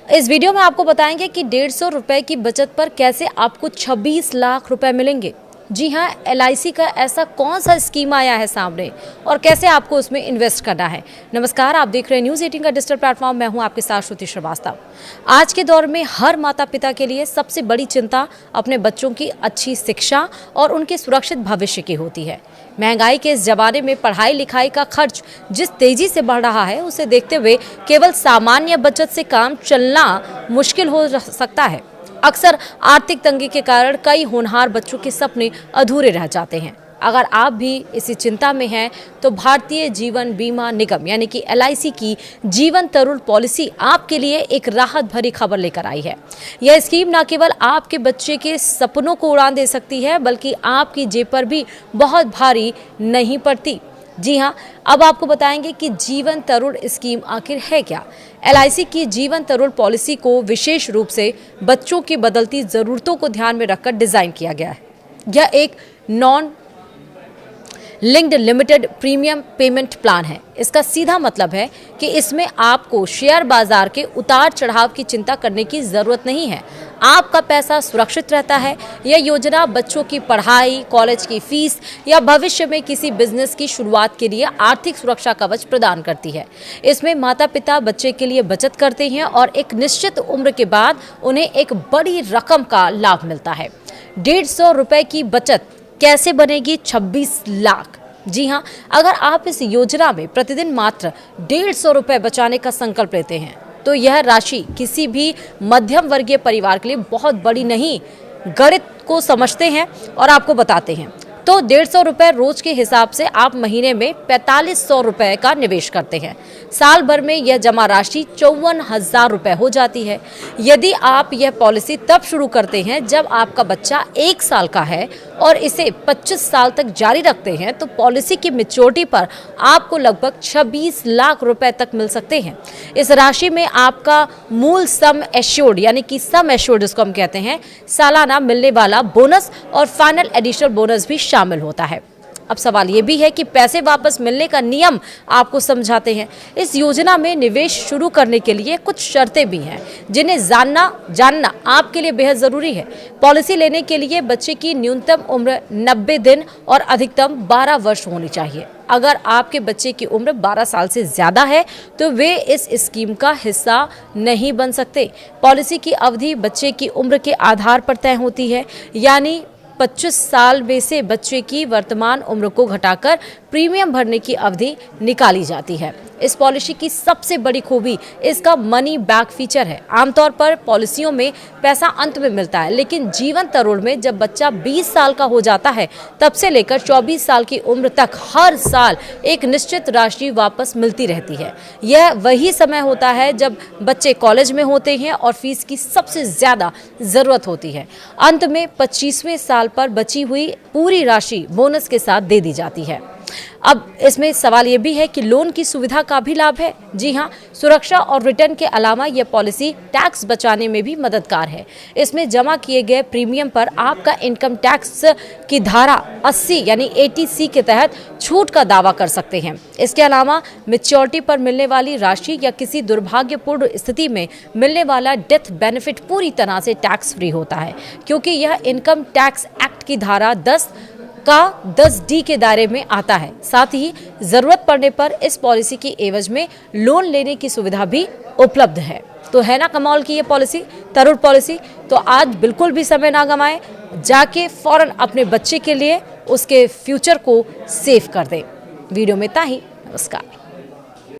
इस वीडियो में आपको बताएंगे कि 150 रुपए की बचत पर कैसे आपको 26 लाख रुपए मिलेंगे। जी हाँ, LIC का ऐसा कौन सा स्कीम आया है सामने और कैसे आपको उसमें इन्वेस्ट करना है। नमस्कार, आप देख रहे हैं न्यूज़ 18 का डिजिटल प्लेटफॉर्म। मैं हूं आपके साथ श्रुति श्रीवास्तव। आज के दौर में हर माता पिता के लिए सबसे बड़ी चिंता अपने बच्चों की अच्छी शिक्षा और उनके सुरक्षित भविष्य की होती है। महंगाई के इस जमाने में पढ़ाई लिखाई का खर्च जिस तेजी से बढ़ रहा है, उसे देखते हुए केवल सामान्य बचत से काम चलना मुश्किल हो सकता है। अक्सर आर्थिक तंगी के कारण कई होनहार बच्चों के सपने अधूरे रह जाते हैं। अगर आप भी इसी चिंता में हैं तो भारतीय जीवन बीमा निगम यानी कि LIC की जीवन तरुण पॉलिसी आपके लिए एक राहत भरी खबर लेकर आई है। यह स्कीम न केवल आपके बच्चे के सपनों को उड़ान दे सकती है, बल्कि आपकी जेब पर भी बहुत भारी नहीं पड़ती। जी हाँ, अब आपको बताएंगे कि जीवन तरुण स्कीम आखिर है क्या। LIC की जीवन तरुण पॉलिसी को विशेष रूप से बच्चों की बदलती ज़रूरतों को ध्यान में रखकर डिज़ाइन किया गया है। यह एक non linked limited premium payment plan है। इसका सीधा मतलब है कि इसमें आपको शेयर बाजार के उतार चढ़ाव की चिंता करने की ज़रूरत नहीं है। आपका पैसा सुरक्षित रहता है। यह योजना बच्चों की पढ़ाई, कॉलेज की फीस या भविष्य में किसी बिजनेस की शुरुआत के लिए आर्थिक सुरक्षा कवच प्रदान करती है। इसमें माता पिता बच्चे के लिए बचत करते हैं और एक निश्चित उम्र के बाद उन्हें एक बड़ी रकम का लाभ मिलता है। 150 रुपए की बचत कैसे बनेगी 26 लाख। जी हाँ, अगर आप इस योजना में प्रतिदिन मात्र 150 रुपए बचाने का संकल्प लेते हैं तो यह राशि किसी भी मध्यम वर्गीय परिवार के लिए बहुत बड़ी नहीं। गणित को समझते हैं और आपको बताते हैं तो 150 रुपए रोज के हिसाब से आप महीने में 4500 रुपए का निवेश करते हैं। साल भर में यह जमा राशि 54,000 रुपए हो जाती है। यदि आप यह पॉलिसी तब शुरू करते हैं जब आपका बच्चा 1 साल का है और इसे 25 साल तक जारी रखते हैं तो पॉलिसी की मैच्योरिटी पर आपको लगभग 26 लाख रुपए तक मिल सकते हैं। इस राशि में आपका मूल सम एश्योर्ड यानी कि सम एश्योर्ड जिसको हम कहते हैं, सालाना मिलने वाला बोनस और फाइनल एडिशनल बोनस भी शामिल होता है। अब सवाल ये भी है कि पैसे वापस मिलने का नियम आपको समझाते हैं। इस योजना में निवेश शुरू करने के लिए कुछ शर्तें भी हैं जिन्हें जानना आपके लिए बेहद ज़रूरी है। पॉलिसी लेने के लिए बच्चे की न्यूनतम उम्र 90 दिन और अधिकतम 12 वर्ष होनी चाहिए। अगर आपके बच्चे की उम्र 12 साल से ज़्यादा है तो वे इस स्कीम का हिस्सा नहीं बन सकते। पॉलिसी की अवधि बच्चे की उम्र के आधार पर तय होती है, यानी 25 साल में से बच्चे की वर्तमान उम्र को घटाकर प्रीमियम भरने की अवधि निकाली जाती है। इस पॉलिसी की सबसे बड़ी खूबी इसका मनी बैक फीचर है। आमतौर पर पॉलिसियों में पैसा अंत में मिलता है, लेकिन जीवन तरुण में जब बच्चा 20 साल का हो जाता है तब से लेकर 24 साल की उम्र तक हर साल एक निश्चित राशि वापस मिलती रहती है। यह वही समय होता है जब बच्चे कॉलेज में होते हैं और फीस की सबसे ज़्यादा ज़रूरत होती है। अंत में 25वें साल पर बची हुई पूरी राशि बोनस के साथ दे दी जाती है। अब इसमें सवाल ये भी है कि लोन की सुविधा का भी लाभ है। जी हाँ, सुरक्षा और रिटर्न के अलावा यह पॉलिसी टैक्स बचाने में भी मददगार है। इसमें जमा किए गए प्रीमियम पर आपका इनकम टैक्स की धारा 80 यानी 80C के तहत छूट का दावा कर सकते हैं। इसके अलावा मैच्योरिटी पर मिलने वाली राशि या किसी दुर्भाग्यपूर्ण स्थिति में मिलने वाला डेथ बेनिफिट पूरी तरह से टैक्स फ्री होता है, क्योंकि यह इनकम टैक्स एक्ट की धारा 10 का 10D के दायरे में आता है। साथ ही जरूरत पड़ने पर इस पॉलिसी की एवज में लोन लेने की सुविधा भी उपलब्ध है। तो है ना कमाल की ये पॉलिसी, तरुण पॉलिसी। तो आज बिल्कुल भी समय ना गंवाएं, जाके फौरन अपने बच्चे के लिए उसके फ्यूचर को सेव कर दें। वीडियो में इतना ही। नमस्कार।